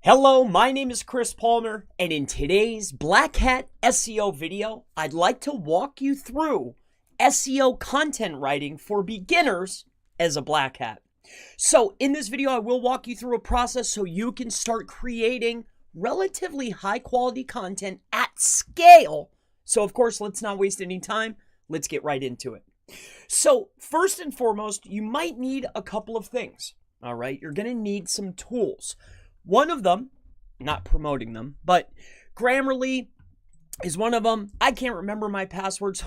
Hello, my name is Chris Palmer, and in today's Black Hat SEO video, I'd like to walk you through SEO content writing for beginners as a Black Hat. So in this video, I will walk you through a process so you can start creating relatively high quality content at scale. So of course, let's not waste any time. Let's get right into it. So first and foremost, you might need a couple of things. All right, you're going to need some tools. One of them, not promoting them, but Grammarly is one of them. I can't remember my password, so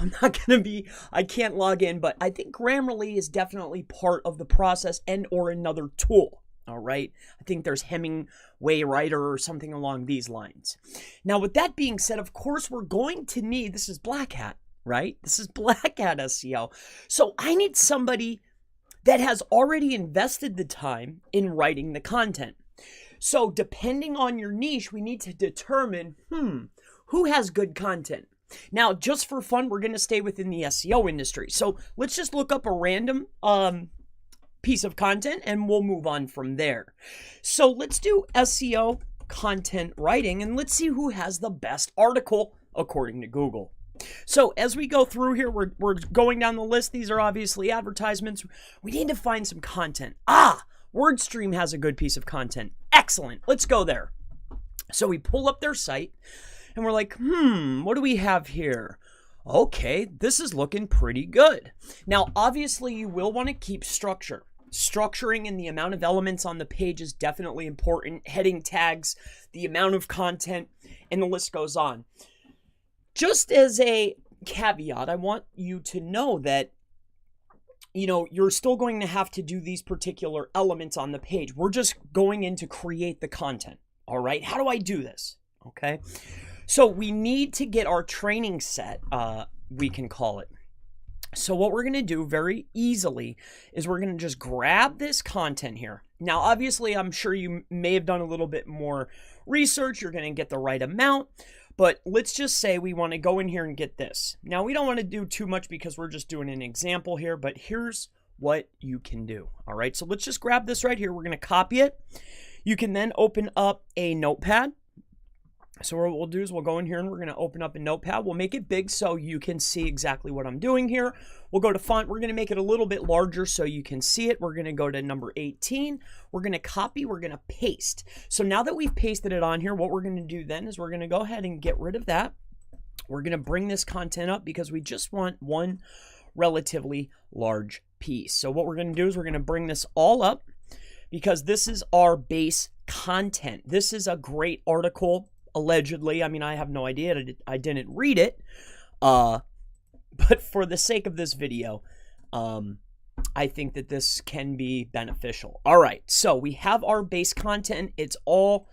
I can't log in, but I think Grammarly is definitely part of the process and or another tool. All right. I think there's Hemingway Writer or something along these lines. Now, with that being said, of course, we're going to need, this is Black Hat, right? This is Black Hat SEO. So I need somebody that has already invested the time in writing the content. So depending on your niche, we need to determine, who has good content? Now, just for fun, we're going to stay within the SEO industry. So let's just look up a random piece of content and we'll move on from there. So let's do SEO content writing and let's see who has the best article according to Google. So as we go through here, we're going down the list. These are obviously advertisements. We need to find some content. WordStream has a good piece of content. Excellent. Let's go there. So we pull up their site and we're like, what do we have here? Okay, this is looking pretty good. Now, obviously, you will want to keep structure. Structuring and the amount of elements on the page is definitely important. Heading tags, the amount of content, and the list goes on. Just as a caveat, I want you to know that you're still going to have to do these particular elements on the page. We're just going in to create the content. All right. How do I do this? Okay. So we need to get our training set, we can call it. So what we're going to do very easily is we're going to just grab this content here. Now, obviously, I'm sure you may have done a little bit more research. You're going to get the right amount. But let's just say we want to go in here and get this. Now, we don't want to do too much because we're just doing an example here, but here's what you can do. All right, so let's just grab this right here. We're going to copy it. You can then open up a notepad. So what we'll do is we'll go in here and we're going to open up a notepad. We'll make it big so you can see exactly what I'm doing here. We'll go to font. We're going to make it a little bit larger so you can see it. We're going to go to number 18. We're going to copy. We're going to paste. So now that we've pasted it on here, what we're going to do then is we're going to go ahead and get rid of that. We're going to bring this content up because we just want one relatively large piece. So what we're going to do is we're going to bring this all up because this is our base content. This is a great article. Allegedly, I mean, I have no idea. I didn't read it. But for the sake of this video, I think that this can be beneficial. All right, so we have our base content. It's all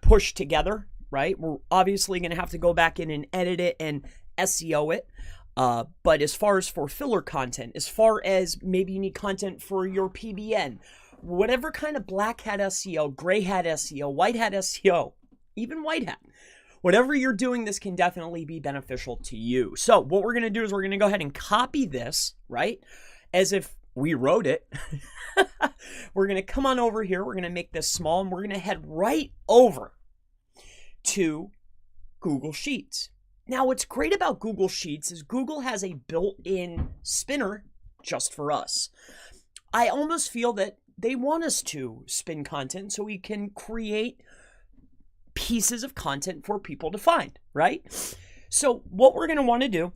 pushed together, right? We're obviously going to have to go back in and edit it and SEO it. But as far as for filler content, as far as maybe you need content for your PBN, whatever kind of black hat SEO, gray hat SEO, white hat SEO, even white hat, whatever you're doing, this can definitely be beneficial to you. So what we're going to do is we're going to go ahead and copy this, right? As if we wrote it. We're going to come on over here. We're going to make this small and we're going to head right over to Google Sheets. Now, what's great about Google Sheets is Google has a built-in spinner just for us. I almost feel that they want us to spin content so we can create pieces of content for people to find, right? So what we're going to want to do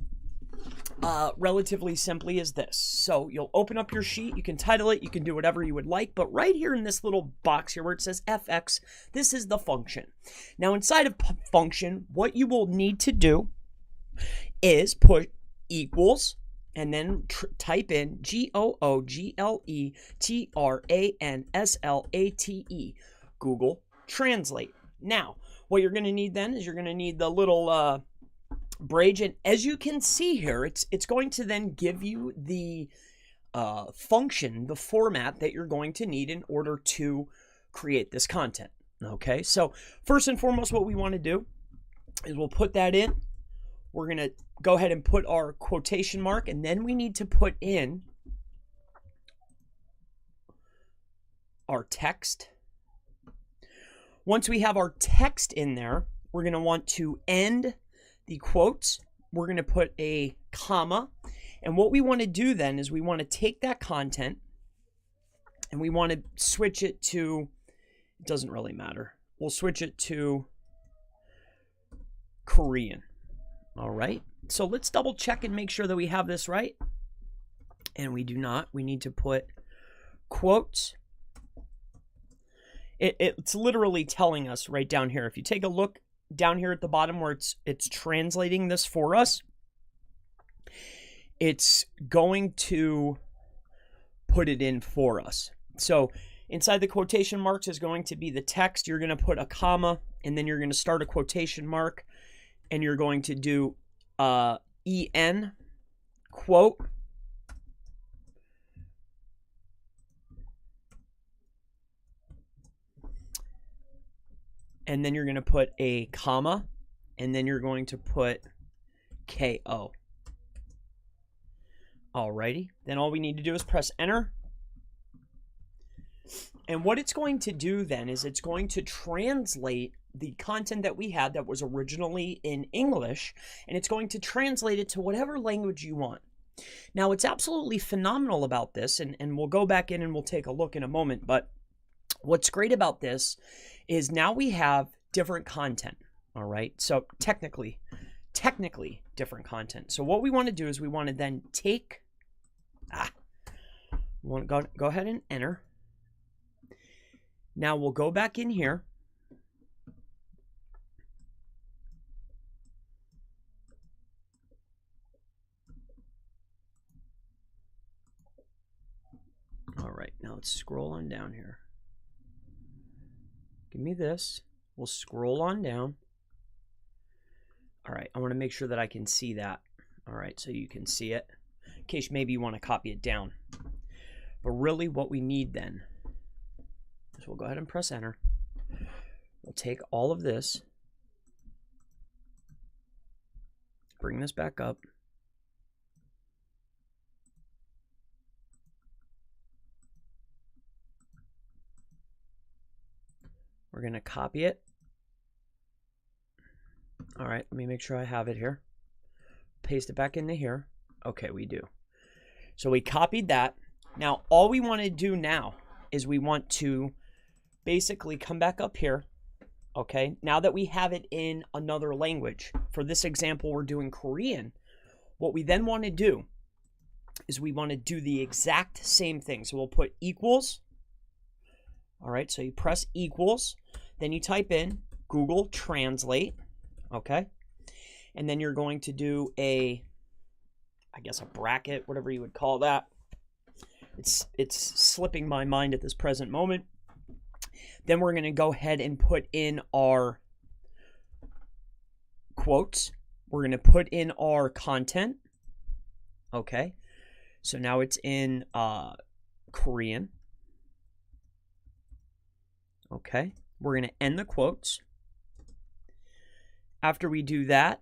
relatively simply is this. So you'll open up your sheet, you can title it, you can do whatever you would like, but right here in this little box here where it says FX, this is the function. Now inside of function, what you will need to do is put equals and then type in GOOGLETRANSLATE, Google Translate. Now, what you're going to need then is you're going to need the little bridge. And as you can see here, it's going to then give you the function, the format that you're going to need in order to create this content. Okay, so first and foremost, what we want to do is we'll put that in. We're going to go ahead and put our quotation mark, and then we need to put in our text. Once we have our text in there, we're going to want to end the quotes. We're going to put a comma. And what we want to do then is we want to take that content and we want to switch it to, it doesn't really matter. We'll switch it to Korean. All right. So let's double check and make sure that we have this right. And we do not. We need to put quotes. It's literally telling us right down here. If you take a look down here at the bottom where it's translating this for us, it's going to put it in for us. So inside the quotation marks is going to be the text. You're going to put a comma, and then you're going to start a quotation mark, and you're going to do EN, quote, and then you're going to put a comma, and then you're going to put KO. Alrighty, then all we need to do is press enter. And what it's going to do then is it's going to translate the content that we had that was originally in English, and it's going to translate it to whatever language you want. Now, it's absolutely phenomenal about this, and we'll go back in and we'll take a look in a moment, but what's great about this is now we have different content, all right? So technically different content. So what we want to do is we want to then take, we want to go ahead and enter. Now we'll go back in here. All right, now let's scroll on down here. Give me this. We'll scroll on down. All right, I want to make sure that I can see that. All right, so you can see it in case maybe you want to copy it down. But really what we need then is we'll go ahead and press enter. We'll take all of this, bring this back up. We're going to copy it. All right, let me make sure I have it here. Paste it back into here. Okay, we do. So we copied that. Now, all we want to do now is we want to basically come back up here. Okay, now that we have it in another language. For this example, we're doing Korean. What we then want to do is we want to do the exact same thing. So we'll put equals. All right, so you press equals, then you type in Google Translate, okay? And then you're going to do a bracket, whatever you would call that. It's slipping my mind at this present moment. Then we're going to go ahead and put in our quotes. We're going to put in our content, okay? So now it's in Korean. Okay, we're going to end the quotes. After we do that,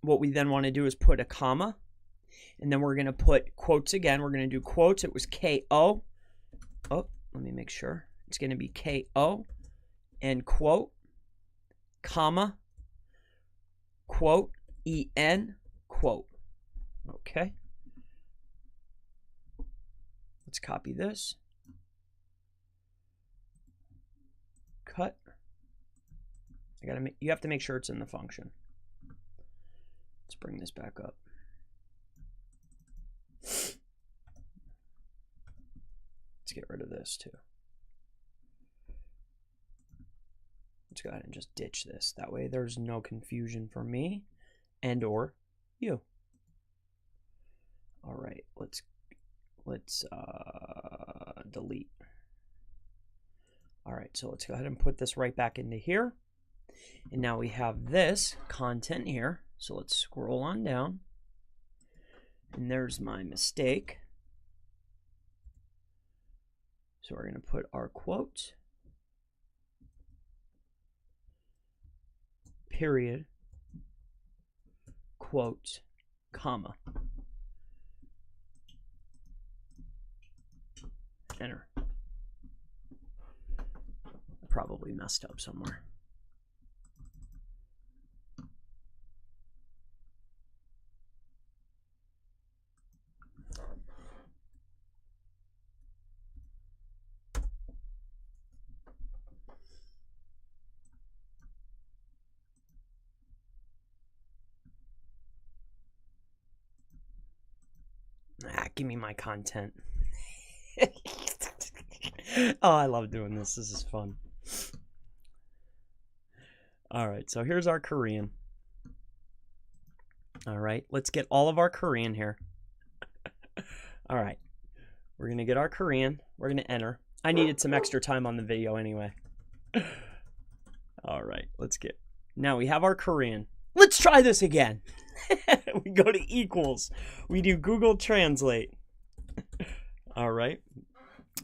what we then want to do is put a comma, and then we're going to put quotes again. We're going to do quotes. It was KO. Oh, let me make sure. It's going to be KO and quote, comma, quote, EN, quote. Okay. Let's copy this. Cut. You have to make sure it's in the function. Let's bring this back up. Let's get rid of this too. Let's go ahead and just ditch this. That way there's no confusion for me and or you. All right, let's delete. All right, so let's go ahead and put this right back into here. And now we have this content here. So let's scroll on down. And there's my mistake. So we're going to put our quote, period, quote, comma. Enter. probably messed up somewhere. Give me my content. Oh, I love doing this. This is fun. All right, so here's our Korean. All right, let's get all of our Korean here. All right, we're going to get our Korean. We're going to enter. I needed some extra time on the video anyway. All right, let's get. Now we have our Korean. Let's try this again. We go to equals. We do Google Translate. All right.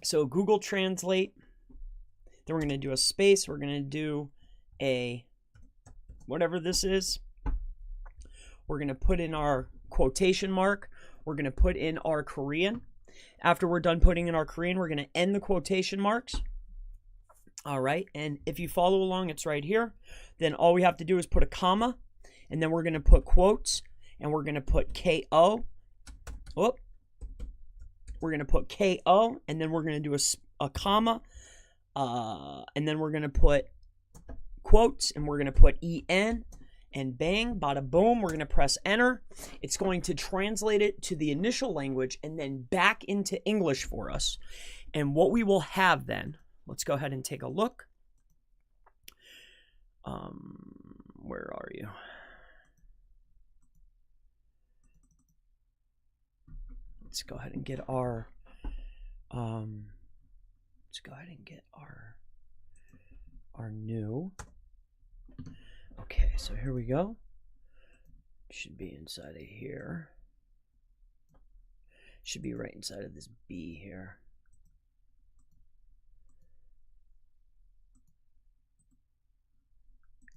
So Google Translate. Then we're going to do a space. We're going to do a whatever this is. We're going to put in our quotation mark. We're going to put in our Korean. After we're done putting in our Korean, we're going to end the quotation marks. All right. And if you follow along, it's right here. Then all we have to do is put a comma. And then we're going to put quotes. And we're going to put KO. Whoop. We're going to put KO. And then we're going to do a comma. And then we're going to put quotes. And we're going to put EN. And bang, bada boom, we're going to press enter. It's going to translate it to the initial language and then back into English for us. And what we will have then, let's go ahead and take a look. Where are you? Let's go ahead and get our, our new. Okay, so here we go. Should be inside of here. Should be right inside of this B here.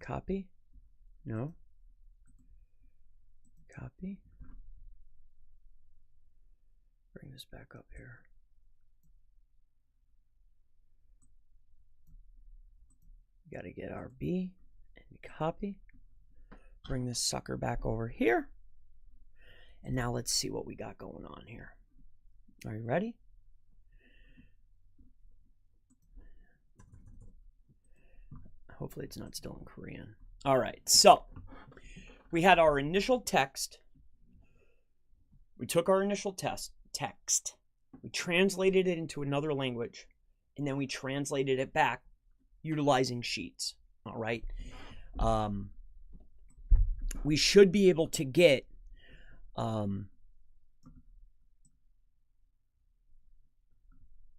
Copy? No. Copy. Bring this back up here. Got to get our B. Copy, bring this sucker back over here, and now let's see what we got going on here. Are you ready? Hopefully it's not still in Korean. All right, so we had our initial text. We took our initial text, we translated it into another language, and then we translated it back utilizing sheets. All right. We should be able to get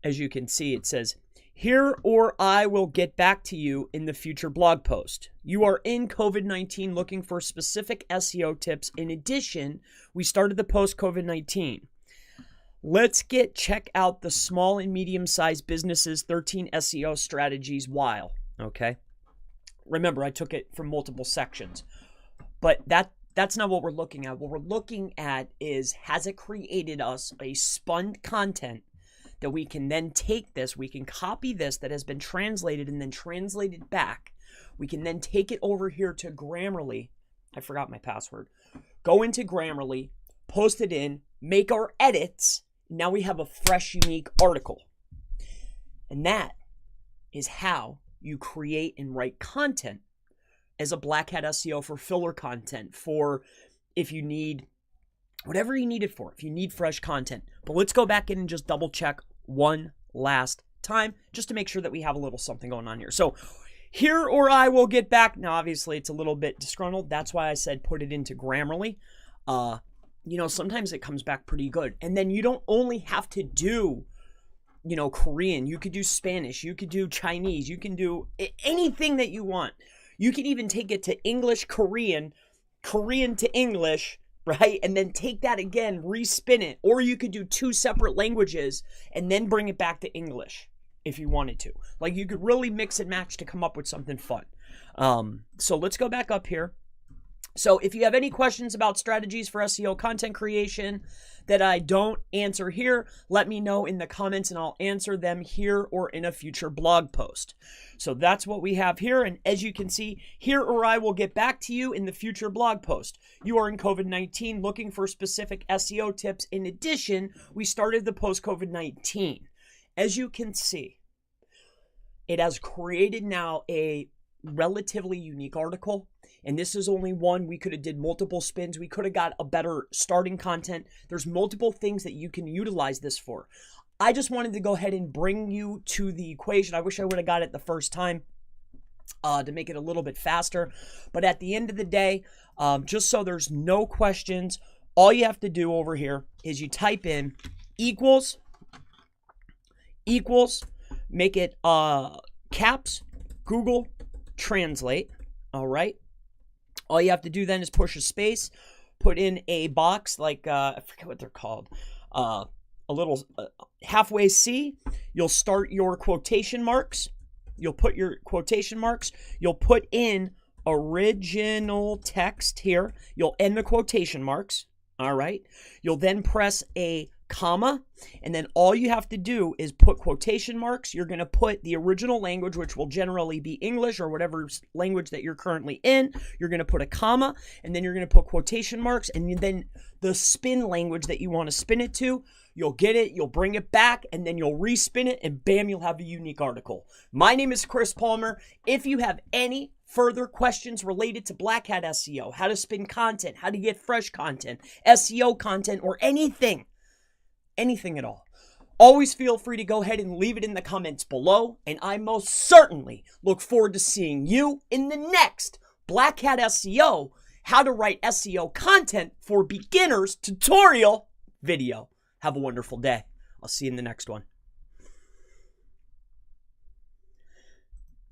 as you can see, it says here or I will get back to you in the future blog post. You are in COVID-19 looking for specific SEO tips. In addition, we started the post COVID-19. Let's check out the small and medium-sized businesses 13 SEO strategies while, okay? Remember, I took it from multiple sections, but that's not what we're looking at. What we're looking at is, has it created us a spun content that we can then take this, we can copy this that has been translated and then translated back. We can then take it over here to Grammarly. I forgot my password. Go into Grammarly, post it in, make our edits. Now we have a fresh, unique article. And that is how you create and write content as a Black Hat SEO for filler content, for if you need whatever you need it for, if you need fresh content. But let's go back in and just double check one last time just to make sure that we have a little something going on here. So here or I will get back. Now, obviously, it's a little bit disgruntled. That's why I said put it into Grammarly. You know, sometimes it comes back pretty good. And then you don't only have to do, you know, Korean. You could do Spanish. You could do Chinese. You can do anything that you want. You can even take it to English, Korean, Korean to English, right? And then take that again, respin it. Or you could do two separate languages and then bring it back to English if you wanted to. Like, you could really mix and match to come up with something fun. So let's go back up here. So if you have any questions about strategies for SEO content creation that I don't answer here, let me know in the comments and I'll answer them here or in a future blog post. So that's what we have here. And as you can see, here or I will get back to you in the future blog post. You are in COVID-19 looking for specific SEO tips. In addition, we started the post-COVID-19. As you can see, it has created now a relatively unique article. And this is only one. We could have did multiple spins. We could have got a better starting content. There's multiple things that you can utilize this for. I just wanted to go ahead and bring you to the equation. I wish I would have got it the first time to make it a little bit faster. But at the end of the day, just so there's no questions, all you have to do over here is you type in equals, make it caps, Google Translate, all right? All you have to do then is push a space, put in a box like, I forget what they're called, a little halfway C. You'll start your quotation marks. You'll put your quotation marks. You'll put in original text here. You'll end the quotation marks, all right? You'll then press a comma, and then all you have to do is put quotation marks. You're going to put the original language, which will generally be English or whatever language that you're currently in. You're going to put a comma, and then you're going to put quotation marks, and then the spin language that you want to spin it to. You'll get it, you'll bring it back, and then you'll respin it, and bam, you'll have a unique article. My name is Chris Palmer. If you have any further questions related to Black Hat SEO, how to spin content, how to get fresh content, SEO content, or anything at all, always feel free to go ahead and leave it in the comments below, and I most certainly look forward to seeing you in the next Black Hat SEO, how to write SEO content for beginners tutorial video. Have a wonderful day. I'll see you in the next one.